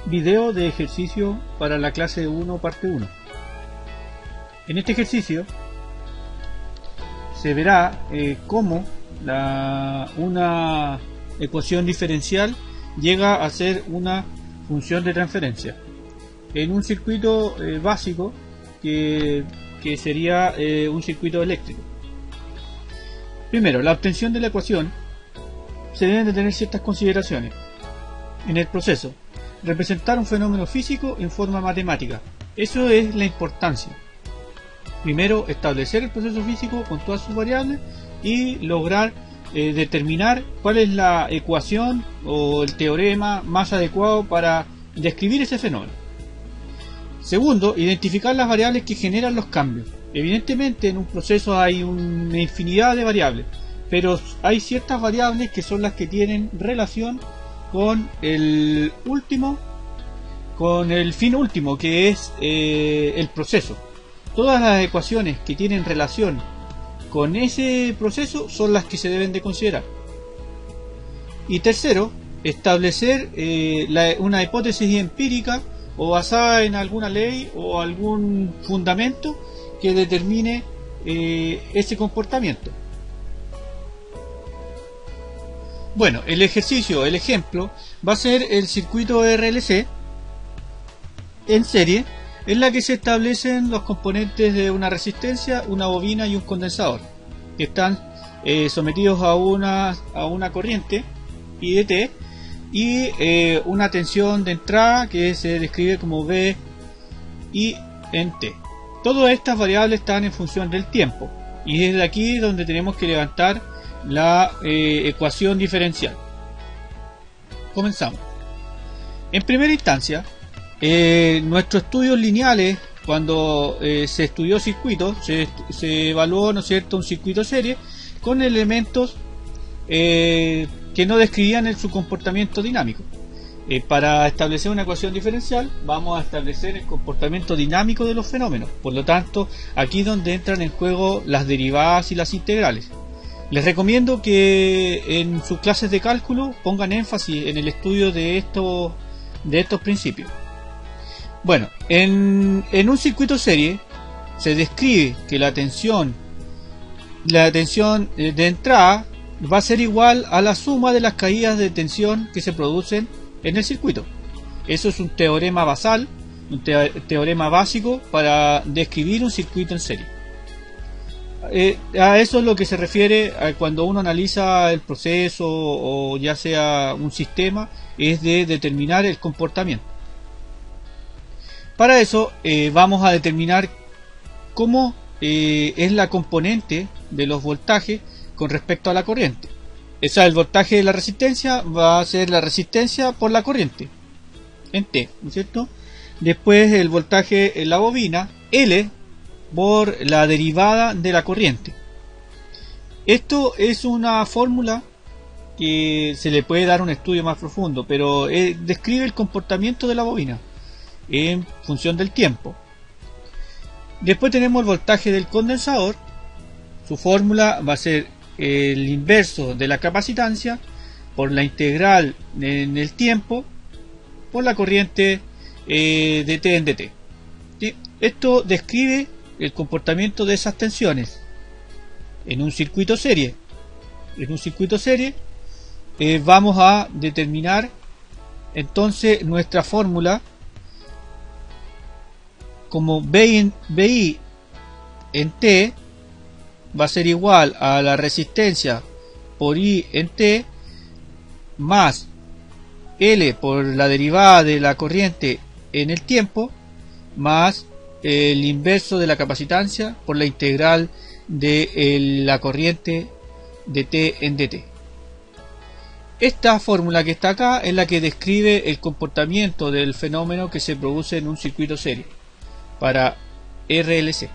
video de ejercicio para la clase 1 parte 1. En este ejercicio se verá cómo una ecuación diferencial llega a ser una función de transferencia en un circuito básico que sería un circuito eléctrico. Primero, la obtención de la ecuación se deben de tener ciertas consideraciones en el proceso. Representar un fenómeno físico en forma matemática, eso es la importancia. Primero, establecer el proceso físico con todas sus variables y lograr determinar cuál es la ecuación o el teorema más adecuado para describir ese fenómeno. Segundo, identificar las variables que generan los cambios. Evidentemente en un proceso hay una infinidad de variables, pero hay ciertas variables que son las que tienen relación con el fin último, que es el proceso. Todas las ecuaciones que tienen relación con ese proceso son las que se deben de considerar. Y tercero, establecer una hipótesis empírica o basada en alguna ley o algún fundamento que determine ese comportamiento. Bueno, el ejemplo va a ser el circuito RLC en serie, en la que se establecen los componentes de una resistencia, una bobina y un condensador, que están sometidos a una corriente IDT y una tensión de entrada que se describe como V I en T. Todas estas variables están en función del tiempo, y es de aquí donde tenemos que levantar la ecuación diferencial. Comenzamos. En primera instancia, nuestros estudios lineales, cuando se estudió circuitos, se evaluó, ¿no es cierto?, un circuito serie con elementos que no describían su comportamiento dinámico. Para establecer una ecuación diferencial vamos a establecer el comportamiento dinámico de los fenómenos. Por lo tanto, aquí es donde entran en juego las derivadas y las integrales. Les recomiendo que en sus clases de cálculo pongan énfasis en el estudio de estos principios. Bueno, en un circuito serie se describe que la tensión de entrada va a ser igual a la suma de las caídas de tensión que se producen en el circuito. Eso es un teorema basal, un teorema básico para describir un circuito en serie. A eso es lo que se refiere cuando uno analiza el proceso o ya sea un sistema, es de determinar el comportamiento. Para eso vamos a determinar cómo es la componente de los voltajes con respecto a la corriente. O sea, el voltaje de la resistencia va a ser la resistencia por la corriente en T, ¿no es cierto? Después el voltaje en la bobina, L, por la derivada de la corriente. Esto es una fórmula que se le puede dar un estudio más profundo, pero describe el comportamiento de la bobina en función del tiempo. Después tenemos el voltaje del condensador. Su fórmula va a ser el inverso de la capacitancia por la integral en el tiempo por la corriente de T en dt. ¿Sí? Esto describe el comportamiento de esas tensiones en un circuito serie. En un circuito serie vamos a determinar entonces nuestra fórmula como VI en T va a ser igual a la resistencia por I en T más L por la derivada de la corriente en el tiempo más el inverso de la capacitancia por la integral de la corriente de T en dt. Esta fórmula que está acá es la que describe el comportamiento del fenómeno que se produce en un circuito serie para RLC.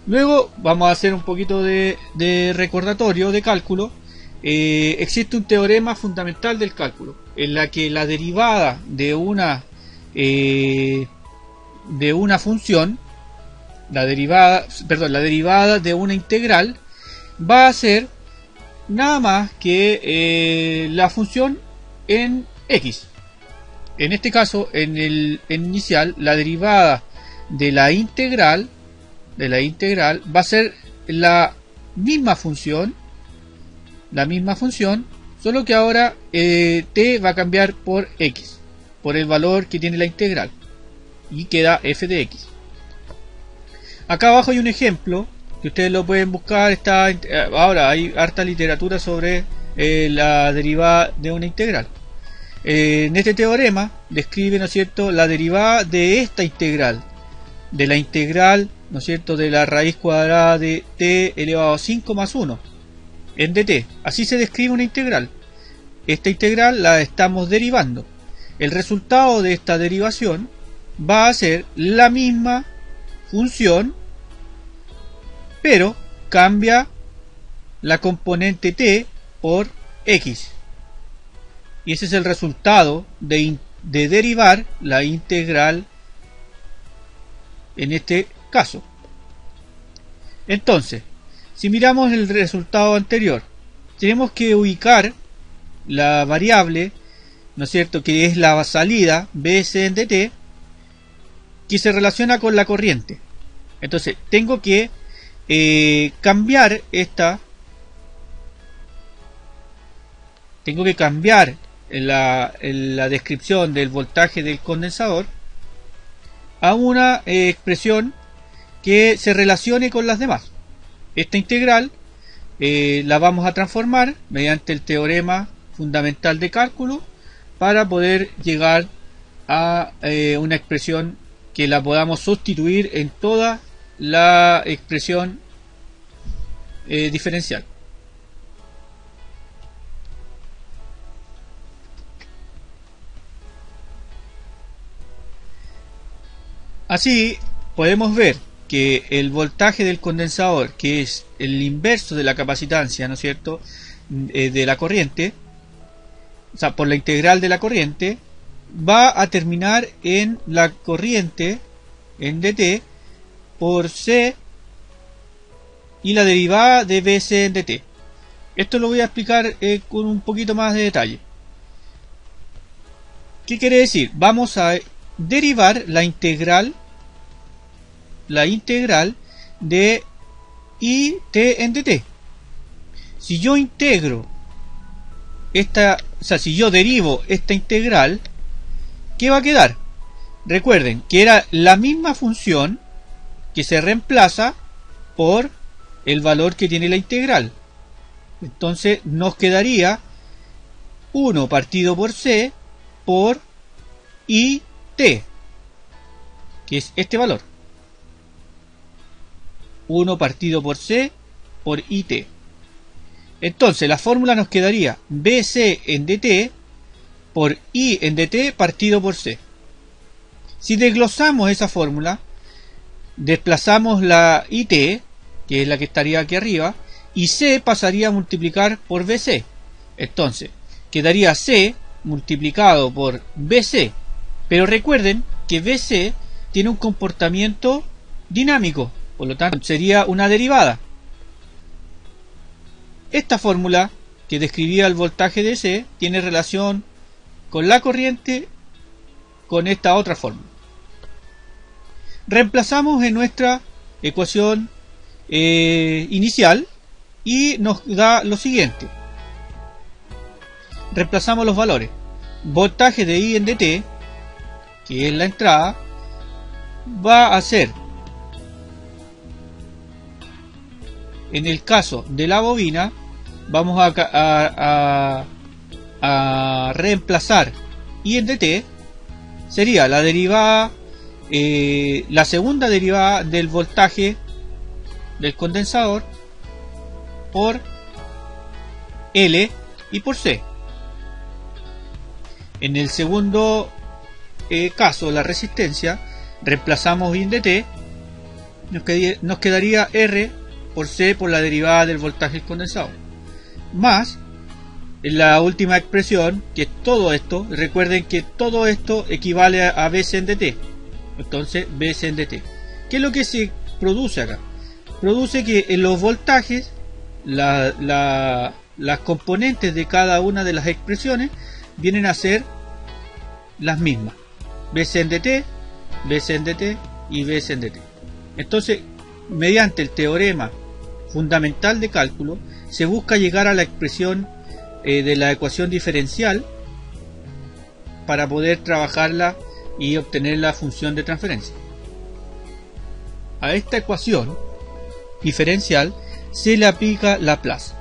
Luego vamos a hacer un poquito de recordatorio de cálculo. Existe un teorema fundamental del cálculo en la que la derivada de una función, la derivada de una integral va a ser nada más que la función en x. en este caso, en el inicial, la derivada de la integral va a ser la misma función, solo que ahora t va a cambiar por x, por el valor que tiene la integral, y queda f de x. Acá abajo hay un ejemplo que ustedes lo pueden buscar. Ahora hay harta literatura sobre la derivada de una integral. En este teorema describe, ¿no es cierto?, la derivada de esta integral, de la integral, ¿no es cierto?, de la raíz cuadrada de t elevado a 5 más 1 en dt. Así se describe una integral. Esta integral la estamos derivando. El resultado de esta derivación va a ser la misma función, pero cambia la componente t por x. Y ese es el resultado de derivar la integral en este caso. Entonces, si miramos el resultado anterior, tenemos que ubicar la variable, ¿no es cierto?, que es la salida bs en dt, que se relaciona con la corriente. Entonces, tengo que cambiar la descripción del voltaje del condensador a una expresión que se relacione con las demás. Esta integral la vamos a transformar mediante el teorema fundamental de cálculo para poder llegar a una expresión que la podamos sustituir en toda la expresión diferencial. Así podemos ver que el voltaje del condensador, que es el inverso de la capacitancia, ¿no es cierto?, de la corriente, o sea, por la integral de la corriente, va a terminar en la corriente en dt por c y la derivada de bc en dt. Esto lo voy a explicar con un poquito más de detalle. ¿Qué quiere decir? Vamos a derivar la integral de it en dt. Si yo integro si yo derivo esta integral, ¿qué va a quedar? Recuerden que era la misma función que se reemplaza por el valor que tiene la integral. Entonces nos quedaría 1 partido por c por it, que es este valor. 1 partido por c por it. Entonces la fórmula nos quedaría bc en dt por i en dt partido por c. Si desglosamos esa fórmula, desplazamos la it, que es la que estaría aquí arriba, y c pasaría a multiplicar por bc. Entonces quedaría c multiplicado por bc. Pero recuerden que bc tiene un comportamiento dinámico, por lo tanto sería una derivada. Esta fórmula que describía el voltaje de C tiene relación con la corriente con esta otra fórmula. Reemplazamos en nuestra ecuación inicial y nos da lo siguiente. Reemplazamos los valores. Voltaje de I en dt, que es la entrada, va a ser, en el caso de la bobina, vamos a reemplazar I en dt, sería la derivada, la segunda derivada del voltaje del condensador por L y por C. En el segundo caso, la resistencia, reemplazamos I en dt, nos quedaría R por C por la derivada del voltaje del condensador, más la última expresión, que es todo esto. Recuerden que todo esto equivale a Bc en dt. Entonces Bc en dt. ¿Qué es lo que se produce acá? Produce que en los voltajes las componentes de cada una de las expresiones vienen a ser las mismas: BC en DT, BC en DT y BC en DT. Entonces, mediante el teorema fundamental de cálculo, se busca llegar a la expresión de la ecuación diferencial para poder trabajarla y obtener la función de transferencia. A esta ecuación diferencial se le aplica Laplace.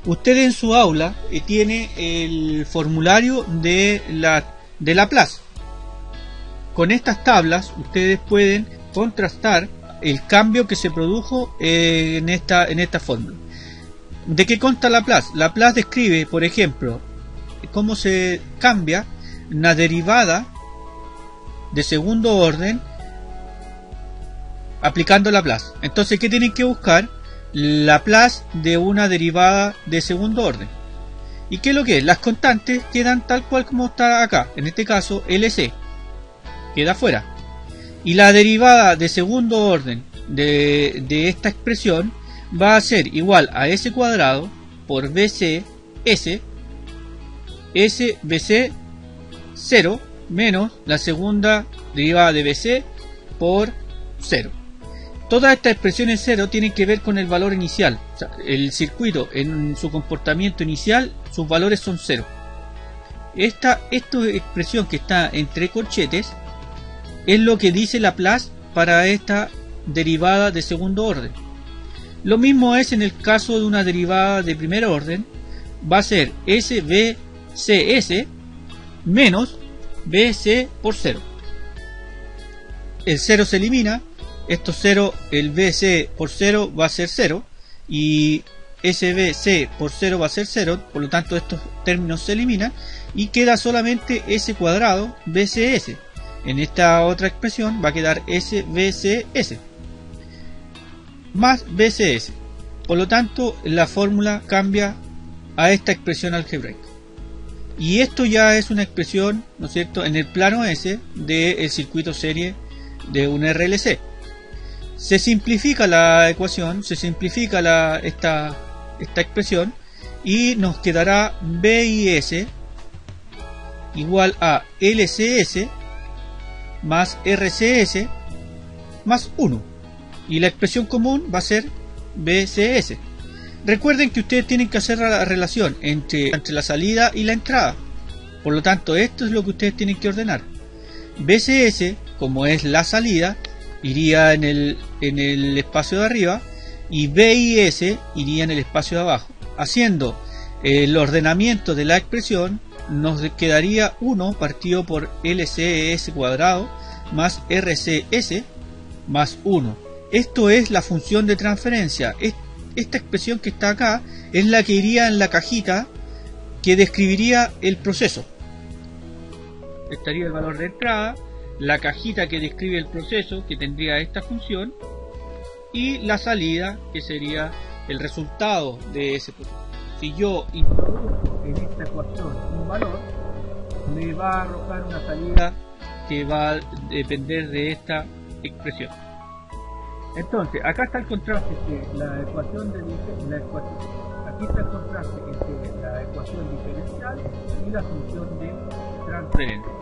Usted en su aula tiene el formulario de Laplace. Con estas tablas ustedes pueden contrastar el cambio que se produjo en esta fórmula. ¿De qué consta Laplace? Laplace describe, por ejemplo, cómo se cambia una derivada de segundo orden aplicando Laplace. Entonces, ¿qué tienen que buscar? Laplace de una derivada de segundo orden. ¿Y qué es lo que es? Las constantes quedan tal cual como está acá. En este caso, LC queda fuera. Y la derivada de segundo orden de esta expresión va a ser igual a S cuadrado por BC S BC 0 menos la segunda derivada de BC por 0. Todas estas expresiones 0 tienen que ver con el valor inicial. O sea, el circuito en su comportamiento inicial, sus valores son 0. Esta expresión que está entre corchetes es lo que dice Laplace para esta derivada de segundo orden. Lo mismo es en el caso de una derivada de primer orden. Va a ser SBCS menos BC por 0. El 0 se elimina. Esto 0, el BC por 0 va a ser 0 y SBC por 0 va a ser 0, por lo tanto estos términos se eliminan y queda solamente S cuadrado BCS. En esta otra expresión va a quedar SBCS más BCS. Por lo tanto, la fórmula cambia a esta expresión algebraica. Y esto ya es una expresión, ¿no es cierto?, en el plano S del circuito serie de un RLC. Se simplifica la ecuación, se simplifica esta expresión y nos quedará BIS igual a LCS más RCS más 1. Y la expresión común va a ser BCS. Recuerden que ustedes tienen que hacer la relación entre la salida y la entrada. Por lo tanto, esto es lo que ustedes tienen que ordenar. BCS, como es la salida, iría en el espacio de arriba y BIS iría en el espacio de abajo. Haciendo el ordenamiento de la expresión, nos quedaría 1 partido por LCS cuadrado más RCS más 1. Esto es la función de transferencia. Esta expresión que está acá es la que iría en la cajita que describiría el proceso. Estaría el valor de entrada, la cajita que describe el proceso, que tendría esta función, y la salida, que sería el resultado de ese proceso. Si yo introduzco en esta ecuación un valor, me va a arrojar una salida que va a depender de esta expresión. Entonces, acá está el contraste entre la ecuación aquí está el contraste entre la ecuación diferencial y la función de transferencia.